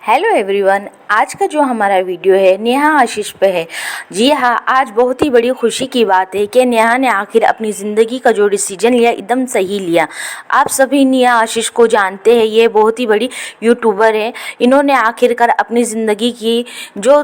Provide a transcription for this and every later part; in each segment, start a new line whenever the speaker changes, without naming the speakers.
Hello everyone, आज का जो हमारा वीडियो है नेहा आशीष पे है। जी हाँ, आज बहुत ही बड़ी खुशी की बात है कि नेहा ने आखिर अपनी ज़िंदगी का जो डिसीजन लिया एकदम सही लिया। आप सभी नेहा आशीष को जानते हैं, ये बहुत ही बड़ी यूट्यूबर है। इन्होंने आखिरकार अपनी ज़िंदगी की जो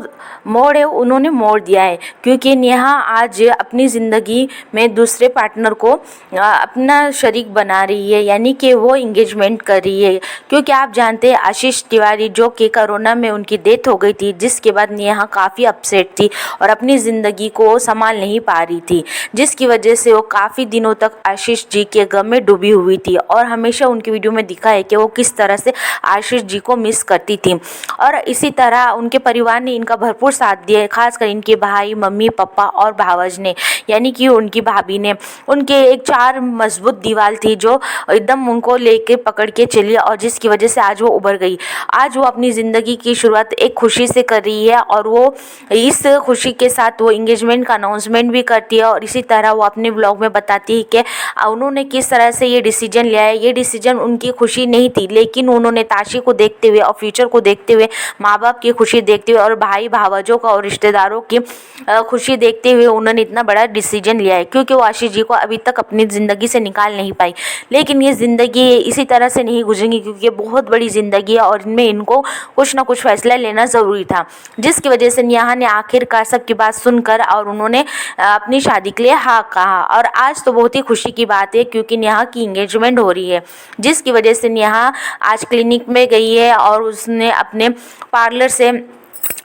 मोड़ है उन्होंने मोड़ दिया है, क्योंकि नेहा आज अपनी ज़िंदगी में दूसरे पार्टनर को अपना शरीक बना रही है, यानी कि वो इंगेजमेंट कर रही है। क्योंकि आप जानते हैं आशीष तिवारी जो कि कोरोना में उनकी डेथ हो गई थी, जिसके बाद नेहा काफ़ी अपसेट थी और अपनी ज़िंदगी को संभाल नहीं पा रही थी, जिसकी वजह से वो काफ़ी दिनों तक आशीष जी के गम में डूबी हुई थी। और हमेशा उनकी वीडियो में दिखा है कि वो किस तरह से आशीष जी को मिस करती थी। और इसी तरह उनके परिवार ने इनका भरपूर साथ दिया है, खासकर इनके भाई, मम्मी, पापा और भावज ने, यानी कि उनकी भाभी ने। उनके एक चार मजबूत दीवार थी जो एकदम उनको लेके पकड़ के चली, और जिसकी वजह से आज वो उभर गई। आज वो अपनी ज़िंदगी की शुरुआत एक खुशी से कर रही है, और वो इस खुशी के साथ वो इंगेजमेंट का अनाउंसमेंट भी करती है। और इसी तरह वो अपने ब्लॉग में बताती है कि उन्होंने किस तरह से ये डिसीजन लिया है। ये डिसीजन उनकी खुशी नहीं थी, लेकिन उन्होंने ताशी को देखते हुए और फ्यूचर को देखते हुए, माँ बाप की खुशी देखते हुए और भाई भावजों का और रिश्तेदारों की खुशी देखते हुए उन्होंने इतना बड़ा डिसीजन लिया है। क्योंकि वो आशीष जी को अभी तक अपनी ज़िंदगी से निकाल नहीं पाई, लेकिन ये ज़िंदगी इसी तरह से नहीं गुजरेंगी, क्योंकि बहुत बड़ी ज़िंदगी है और इनमें इनको कुछ ना कुछ फैसला लेना ज़रूरी था। जिसकी वजह से नेहा ने आखिरकार सबकी बात सुनकर और उन्होंने अपनी शादी के लिए हाँ कहा। और आज तो बहुत ही खुशी की बात है, क्योंकि नेहा की इंगेजमेंट हो रही है, जिसकी वजह से नेहा आज क्लिनिक में गई है और उसने अपने पार्लर से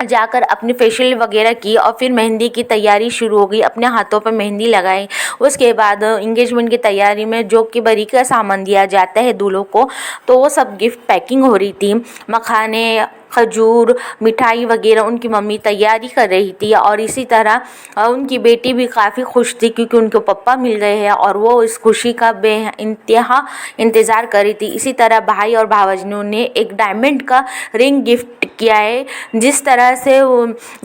जाकर अपनी फेशियल वगैरह की और फिर मेहंदी की तैयारी शुरू हो गई। अपने हाथों पर मेहंदी लगाई। उसके बाद इंगेजमेंट की तैयारी में जो कि बरी का सामान दिया जाता है दूल्हों को, तो वो सब गिफ्ट पैकिंग हो रही थी। मखाने, खजूर, मिठाई वगैरह उनकी मम्मी तैयारी कर रही थी। और इसी तरह उनकी बेटी भी काफ़ी खुश थी, क्योंकि उनको पप्पा मिल गए हैं और वो इस खुशी का बेइंतहा इंतज़ार कर रही थी। इसी तरह भाई और भावजनों ने एक डायमंड का रिंग गिफ्ट किया है। जिस तरह से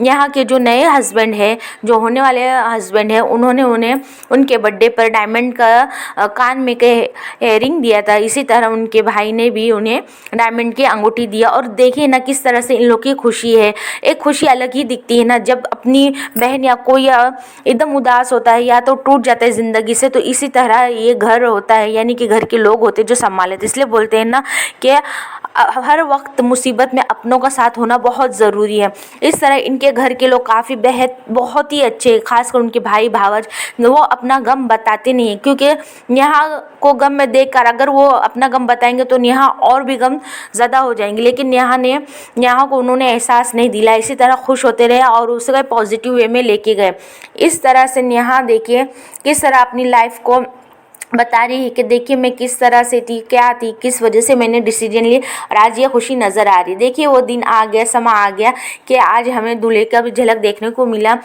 यहाँ के जो नए हस्बैंड है, जो होने वाले हस्बैंड है, उन्होंने उन्हें उनके बर्थडे पर डायमंड का कान में के रिंग दिया था, इसी तरह उनके भाई ने भी उन्हें डायमंड की अंगूठी दिया। और देखिए ना किस तरह से इन लोग की खुशी है। एक खुशी अलग ही दिखती है ना, जब अपनी बहन या कोई एकदम उदास होता है या तो टूट जाता है ज़िंदगी से, तो इसी तरह ये घर होता है, यानी कि घर के लोग होते हैं जो संभाले थे। इसलिए बोलते हैं ना कि हर वक्त मुसीबत में अपनों का साथ होना बहुत ज़रूरी है। इस तरह इनके घर के लोग काफ़ी बहुत ही अच्छे, खासकर उनके भाई भावज, वो अपना गम बताते नहीं हैं, क्योंकि नेहा को गम में देखकर अगर वो अपना गम बताएंगे तो नेहा और भी गम ज़्यादा हो जाएंगे। लेकिन नेहा को उन्होंने एहसास नहीं दिलाया, इसी तरह खुश होते रहे और उसका पॉजिटिव वे में लेके गए। इस तरह से नेहा देखिए किस तरह अपनी लाइफ को बता रही है कि देखिए मैं किस तरह से थी, क्या थी, किस वजह से मैंने डिसीजन लिया, और आज ये खुशी नज़र आ रही है। देखिए वो दिन आ गया, समा आ गया कि आज हमें दूल्हे का भी झलक देखने को मिला।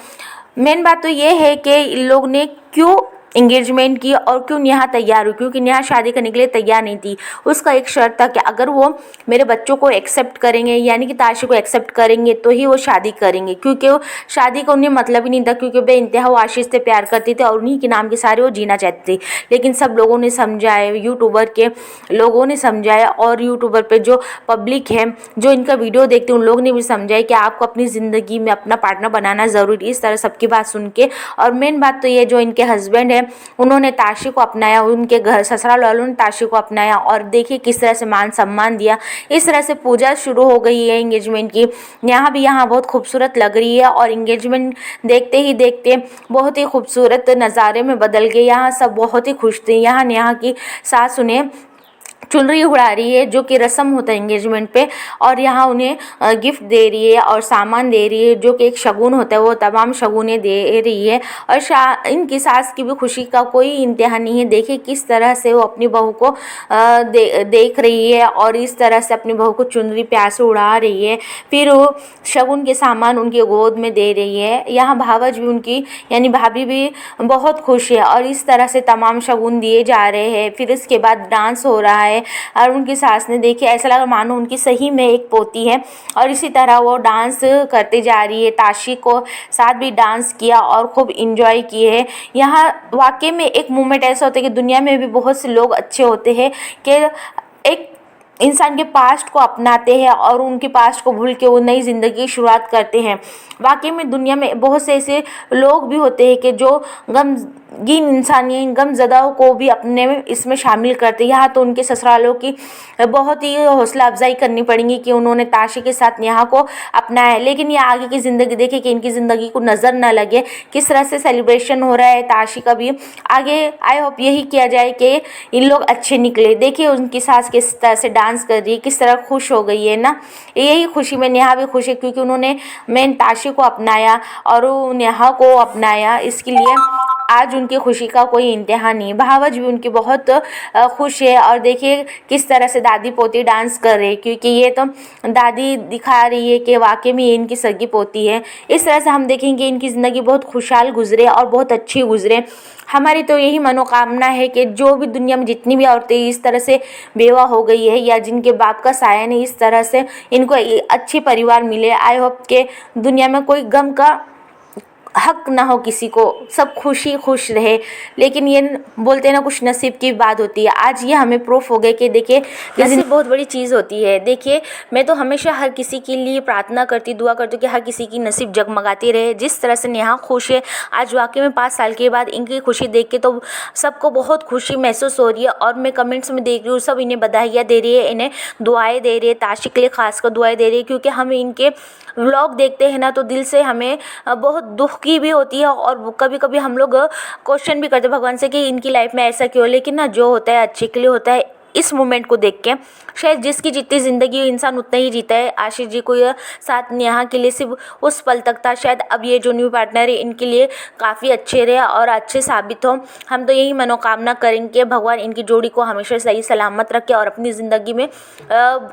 मेन बात तो ये है कि इन लोग ने क्यों इंगेजमेंट की और क्यों नेहा तैयार हुई, क्योंकि नेहा शादी करने के लिए तैयार नहीं थी। उसका एक शर्त था कि अगर वो मेरे बच्चों को एक्सेप्ट करेंगे, यानी कि ताशी को एक्सेप्ट करेंगे, तो ही वो शादी करेंगे। क्योंकि वो शादी का उन्हें मतलब ही नहीं था, क्योंकि बेइंतहा वो आशीष से प्यार करती थी और उन्हीं के नाम के सारे वो जीना चाहती थी। लेकिन सब लोगों ने समझाया, यूट्यूबर के लोगों ने समझाया, और यूट्यूबर पर जो पब्लिक है जो इनका वीडियो देखते हैं उन लोग ने भी समझाया कि आपको अपनी ज़िंदगी में अपना पार्टनर बनाना ज़रूरी। इस तरह सबकी बात सुन के, और मेन बात तो ये जो इनके हस्बैंड है उन्होंने ताशी को अपनाया, उनके घर ससुराल वालों ने ताशी को अपनाया, और देखिए किस तरह से मान सम्मान दिया। इस तरह से पूजा शुरू हो गई है इंगेजमेंट की। यहाँ भी यहाँ बहुत खूबसूरत लग रही है, और इंगेजमेंट देखते ही देखते बहुत ही खूबसूरत नज़ारे में बदल गए। यहाँ सब बहुत ही खुश थे। यहाँ की सास उन्हें चुनरी उड़ा रही है, जो कि रस्म होता है इंगेजमेंट पे, और यहाँ उन्हें गिफ्ट दे रही है और सामान दे रही है, जो कि एक शगुन होता है, वो तमाम शगुने दे रही है। और इनकी सास की भी खुशी का कोई इंतहा नहीं है। देखिए किस तरह से वो अपनी बहू को देख रही है, और इस तरह से अपनी बहू को चुनरी प्यार से उड़ा रही है। फिर वो शगुन के सामान उनके गोद में दे रही है। यहाँ भावज भी उनकी यानी भाभी भी बहुत खुश है, और इस तरह से तमाम शगुन दिए जा रहे हैं। फिर इसके बाद डांस हो रहा है, और उनकी सास ने देखिए ऐसा लगा मानो उनकी सही में एक पोती है, और इसी तरह वो डांस करते जा रही है। ताशी को साथ भी डांस किया और खूब इंजॉय किए है। यहाँ वाकई में एक मोमेंट ऐसा होता है कि दुनिया में भी बहुत से लोग अच्छे होते हैं कि एक इंसान के पास्ट को अपनाते हैं और उनके पास्ट को भूल के वो नई ज़िंदगी की शुरुआत करते हैं। वाकई में दुनिया में बहुत से ऐसे लोग भी होते हैं कि जो गमगीन इंसान या गमज़दाओं को भी अपने में इसमें शामिल करते हैं। यहाँ तो उनके ससुरालों की बहुत ही हौसला अफजाई करनी पड़ेगी कि उन्होंने ताशी के साथ नेहा को अपनाया। लेकिन ये आगे की ज़िंदगी देखे कि इनकी ज़िंदगी को नज़र न लगे, किस तरह से सेलिब्रेशन हो रहा है ताशी का भी आगे। आई होप यही किया जाए कि इन लोग अच्छे निकले। देखिए उनकी सास किस तरह से डांस कर रही है, किस तरह खुश हो गई है ना। यही खुशी में नेहा भी खुश है क्योंकि उन्होंने मेन ताशी को अपनाया और नेहा को अपनाया। इसके लिए आज उनकी खुशी का कोई इंतहा नहीं। भावज भी उनकी बहुत खुश है। और देखिए किस तरह से दादी पोती डांस कर रहे हैं क्योंकि ये तो दादी दिखा रही है कि वाकई में ये इनकी सगी पोती है। इस तरह से हम देखेंगे इनकी ज़िंदगी बहुत खुशहाल गुजरे और बहुत अच्छी गुजरे। हमारी तो यही मनोकामना है कि जो भी दुनिया में जितनी भी औरतें इस तरह से बेवा हो गई है या जिनके बाप का साया नहीं, इस तरह से इनको अच्छे परिवार मिले। आई होप के दुनिया में कोई गम का हक ना हो किसी को, सब खुश रहे। लेकिन ये बोलते हैं ना कुछ नसीब की बात होती है। आज ये हमें प्रूफ हो गया कि देखिए नसीब बहुत बड़ी चीज़ होती है। देखिए मैं तो हमेशा हर किसी के लिए प्रार्थना करती, दुआ करती हूँ कि हर किसी की नसीब जगमगाती रहे। जिस तरह से नेहा खुश है आज वाकई में 5 साल के बाद इनकी खुशी देख के तो सबको बहुत खुशी महसूस हो रही है। और मैं कमेंट्स में देख रही हूँ सब इन्हें बधाइयाँ दे रही है, इन्हें दुआएँ दे रही है, ताशी के लिए खासकर दुआएँ दे रही है क्योंकि हम इनके व्लॉग देखते हैं ना तो दिल से हमें बहुत दुख की भी होती है। और कभी कभी हम लोग क्वेश्चन भी करते हैं भगवान से कि इनकी लाइफ में ऐसा क्यों। लेकिन ना जो होता है अच्छे के लिए होता है। इस मोमेंट को देख के शायद जिसकी जितनी ज़िंदगी इंसान उतना ही जीता है। आशीष जी को यह साथ नेहा के लिए सिर्फ उस पल तक था। शायद अब ये जो न्यू पार्टनर है इनके लिए काफ़ी अच्छे रहे और अच्छे साबित हो। हम तो यही मनोकामना करेंगे भगवान इनकी जोड़ी को हमेशा सही सलामत रखे और अपनी ज़िंदगी में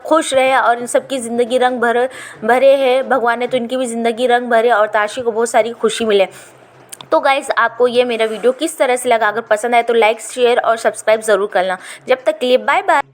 खुश रहे और इन सबकी ज़िंदगी रंग भरे है। भगवान ने तो इनकी भी ज़िंदगी रंग भरे और ताशी को बहुत सारी खुशी मिले। तो गाइज़ आपको ये मेरा वीडियो किस तरह से लगा, अगर पसंद आए तो लाइक शेयर और सब्सक्राइब ज़रूर करना। जब तक के लिए बाय बाय।